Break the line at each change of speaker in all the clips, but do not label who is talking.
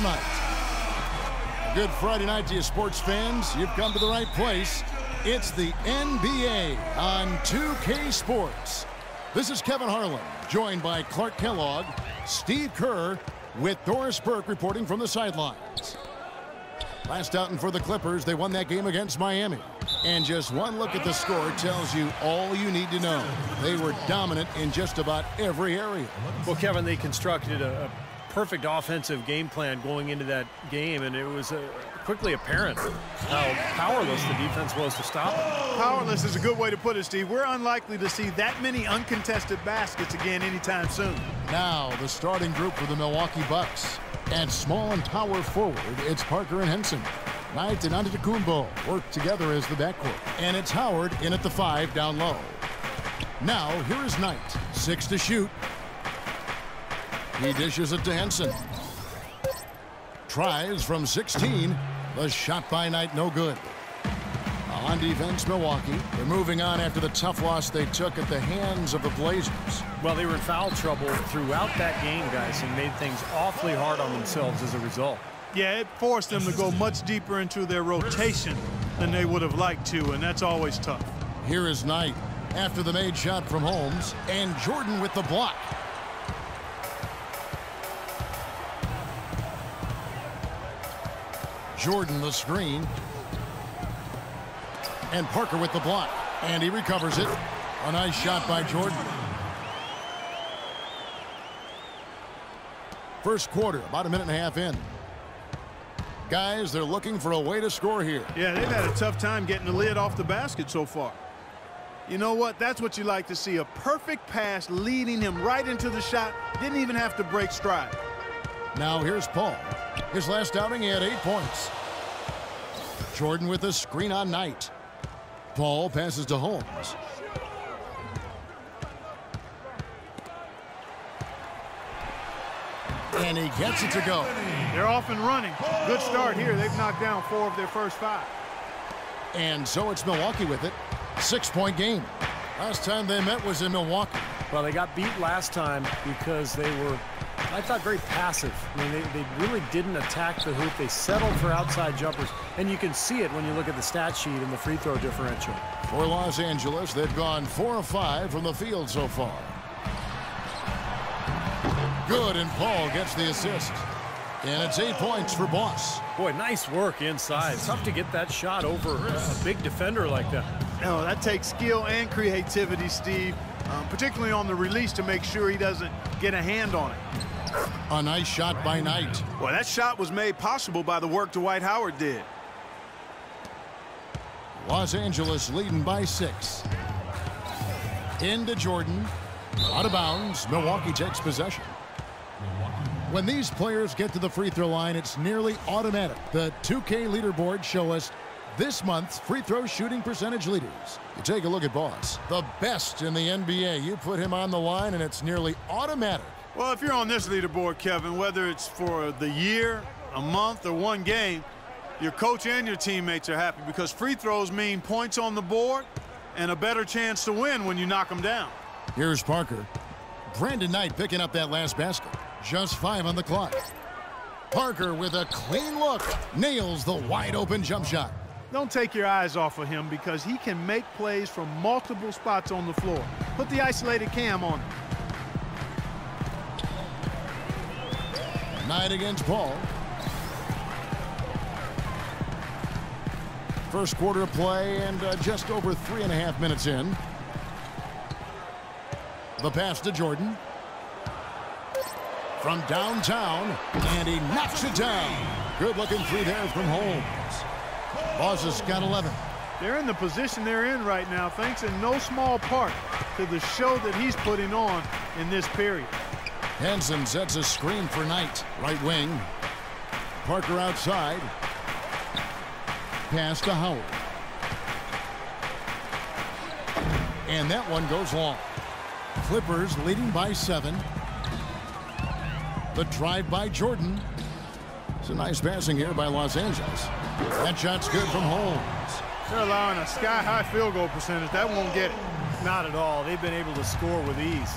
tonight. Good Friday night to you sports fans. You've come to the right place. It's the NBA on 2K Sports. This is Kevin Harlan, joined by Clark Kellogg, Steve Kerr, with Doris Burke reporting from the sidelines. Last outing for the Clippers, they won that game against Miami. And just one look at the score tells you all you need to know. They were dominant in just about every area.
Well, Kevin, they constructed a perfect offensive game plan going into that game, and it was quickly apparent how powerless the defense was to stop it.
Powerless is a good way to put it, Steve. We're unlikely to see that many uncontested baskets again anytime soon.
Now, the starting group for the Milwaukee Bucks. At small and power forward, it's Parker and Henson. Knight and Antetokounmpo work together as the backcourt. And it's Howard in at the 5 down low. Now, here is Knight. 6 to shoot. He dishes it to Henson. Tries from 16. The shot by Knight, no good. On defense, Milwaukee. They're moving on after the tough loss they took at the hands of the Blazers.
Well, they were in foul trouble throughout that game, guys, and made things awfully hard on themselves as a result.
Yeah, it forced them to go much deeper into their rotation than they would have liked to, and that's always tough.
Here is Knight after the made shot from Holmes, and Jordan with the block. Jordan the screen. And Parker with the block. And he recovers it. A nice shot by Jordan. First quarter, about a minute and a half in. Guys, they're looking for a way to score here.
Yeah, they've had a tough time getting the lid off the basket so far. You know what? That's what you like to see. A perfect pass leading him right into the shot. Didn't even have to break stride.
Now here's Paul. His last outing, he had 8 points. Jordan with a screen on Knight. Paul passes to Holmes. And he gets it to go.
They're off and running. Good start here. They've knocked down 4 of their first 5.
And so it's Milwaukee with it. 6-point game. Last time they met was in Milwaukee.
Well, they got beat last time because they were, I thought, very passive. I mean, they really didn't attack the hoop. They settled for outside jumpers. And you can see it when you look at the stat sheet and the free throw differential.
For Los Angeles, they've gone 4 of 5 from the field so far. Good, and Paul gets the assist. And it's 8 points for Boss.
Boy, nice work inside. Tough to get that shot over a big defender like that.
No, that takes skill and creativity, Steve, particularly on the release to make sure he doesn't get a hand on it.
A nice shot by Knight.
Well, that shot was made possible by the work Dwight Howard did.
Los Angeles leading by 6. Into Jordan. Out of bounds. Milwaukee takes possession. When these players get to the free throw line, it's nearly automatic. The 2K leaderboard show us this month's free throw shooting percentage leaders. You take a look at Boss. The best in the NBA. You put him on the line, and it's nearly automatic.
Well, if you're on this leaderboard, Kevin, whether it's for the year, a month, or 1 game, your coach and your teammates are happy because free throws mean points on the board and a better chance to win when you knock them down.
Here's Parker. Brandon Knight picking up that last basket. Just 5 on the clock. Parker with a clean look. Nails the wide-open jump shot.
Don't take your eyes off of him because he can make plays from multiple spots on the floor. Put the isolated cam on him.
Knight against Paul. First quarter of play and just over 3.5 minutes in. The pass to Jordan. From downtown, and he knocks it down. Good looking three there from Holmes. Boss has got 11.
They're in the position they're in right now, thanks in no small part to the show that he's putting on in this period.
Henson sets a screen for Knight. Right wing. Parker outside. Pass to Howard. And that one goes long. Clippers leading by 7. The drive by Jordan. It's a nice passing here by Los Angeles. That shot's good from Holmes.
They're allowing a sky-high field goal percentage. That won't get it.
Not at all. They've been able to score with ease.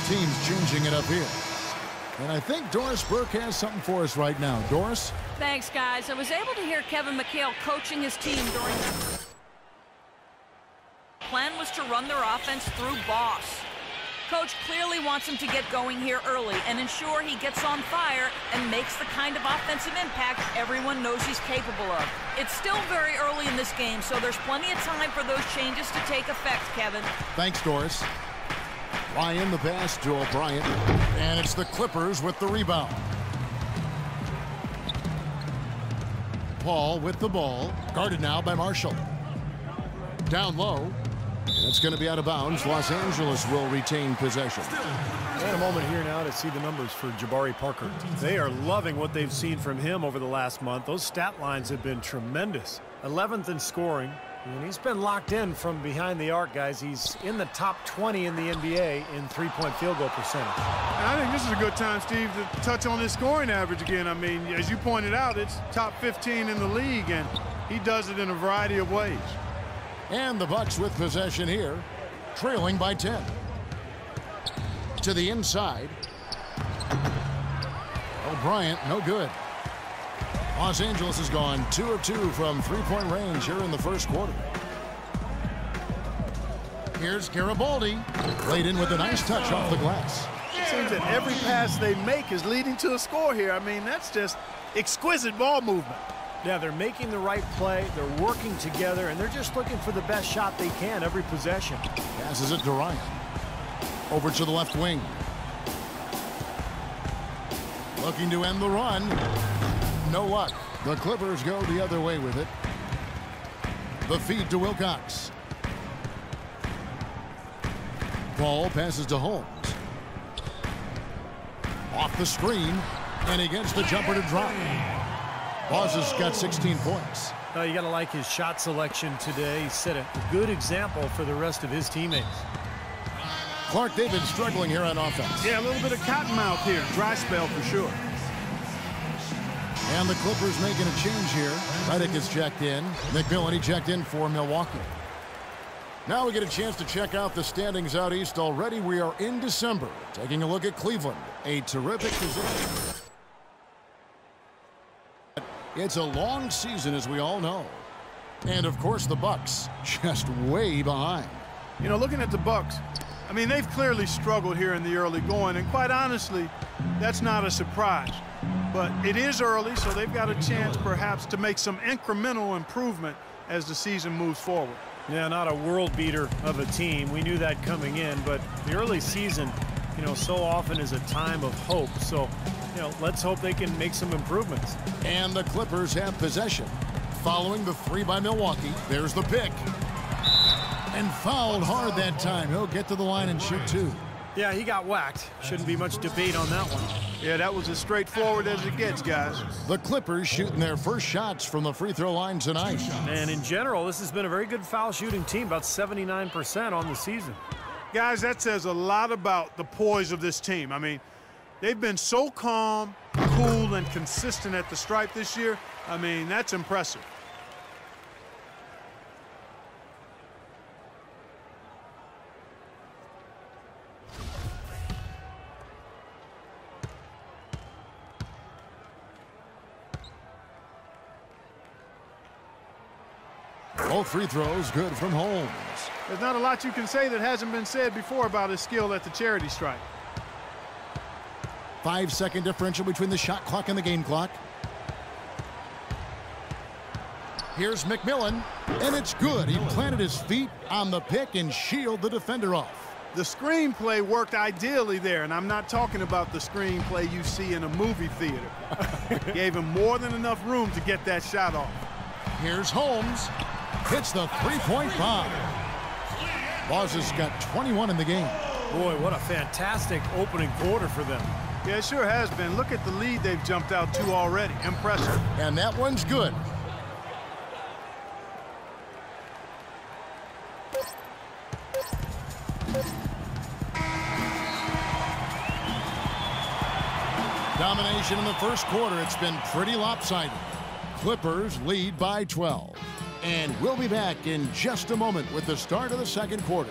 teams changing it up here. And I think Doris Burke has something for us right now. Doris?
Thanks, guys. I was able to hear Kevin McHale coaching his team during the plan was to run their offense through Boss. Coach clearly wants him to get going here early and ensure he gets on fire and makes the kind of offensive impact everyone knows he's capable of. It's still very early in this game, so there's plenty of time for those changes to take effect, Kevin.
Thanks, Doris. Ryan the pass to O'Brien, and it's the Clippers with the rebound. Paul with the ball, guarded now by Marshall. Down low. That's going to be out of bounds. Los Angeles will retain possession.
And a moment here now to see the numbers for Jabari Parker. They are loving what they've seen from him over the last month. Those stat lines have been tremendous. 11th in scoring, and he's been locked in from behind the arc, guys. He's in the top 20 in the NBA in three-point field goal percentage.
And I think this is a good time, Steve, to touch on his scoring average again. I mean, as you pointed out, it's top 15 in the league, and he does it in a variety of ways.
And the Bucks with possession here, trailing by 10. To the inside. O'Brien, no good. Los Angeles has gone 2 of 2 from three-point range here in the first quarter. Here's Garibaldi, laid in with a nice touch off the glass.
It seems that every pass they make is leading to a score here. I mean, that's just exquisite ball movement.
Yeah, they're making the right play, they're working together, and they're just looking for the best shot they can every possession.
Passes it to Ryan. Over to the left wing. Looking to end the run. No luck. The Clippers go the other way with it. The feed to Wilcox. Ball passes to Holmes. Off the screen, and he gets the jumper to drop. Boss has got 16 points.
You got to like his shot selection today. He set a good example for the rest of his teammates.
Clark, they've been struggling here on offense.
Yeah, a little bit of cottonmouth here. Dry spell for sure.
And the Clippers making a change here. Redick is checked in. McMillan, he checked in for Milwaukee. Now we get a chance to check out the standings out east. Already we are in December. Taking a look at Cleveland. A terrific position. It's a long season, as we all know. And, of course, the Bucks just way behind.
You know, looking at the Bucks, I mean, they've clearly struggled here in the early going, and quite honestly, that's not a surprise. But it is early, so they've got a chance perhaps to make some incremental improvement as the season moves forward.
Yeah, not a world beater of a team. We knew that coming in, but the early season, you know, so often is a time of hope. So, you know, let's hope they can make some improvements.
And the Clippers have possession. Following the three by Milwaukee, there's the pick. And fouled hard that time. He'll get to the line and shoot two.
Yeah, he got whacked. Shouldn't be much debate on that one.
Yeah, that was as straightforward as it gets, guys.
The Clippers shooting their first shots from the free throw line tonight.
And in general, this has been a very good foul shooting team, about 79% on the season.
Guys, that says a lot about the poise of this team. I mean, they've been so calm, cool, and consistent at the stripe this year. I mean, that's impressive.
Both free throws good from Holmes.
There's not a lot you can say that hasn't been said before about his skill at the charity stripe.
5-second differential between the shot clock and the game clock. Here's McMillan, and it's good. He planted his feet on the pick and shielded the defender off.
The screenplay worked ideally there, and I'm not talking about the screenplay you see in a movie theater. Gave him more than enough room to get that shot off.
Here's Holmes. Hits the three-point bomb. Boss has got 21 in the game.
Boy, what a fantastic opening quarter for them.
Yeah, it sure has been. Look at the lead they've jumped out to already. Impressive.
And that one's good. Domination in the first quarter. It's been pretty lopsided. Clippers lead by 12. And we'll be back in just a moment with the start of the second quarter.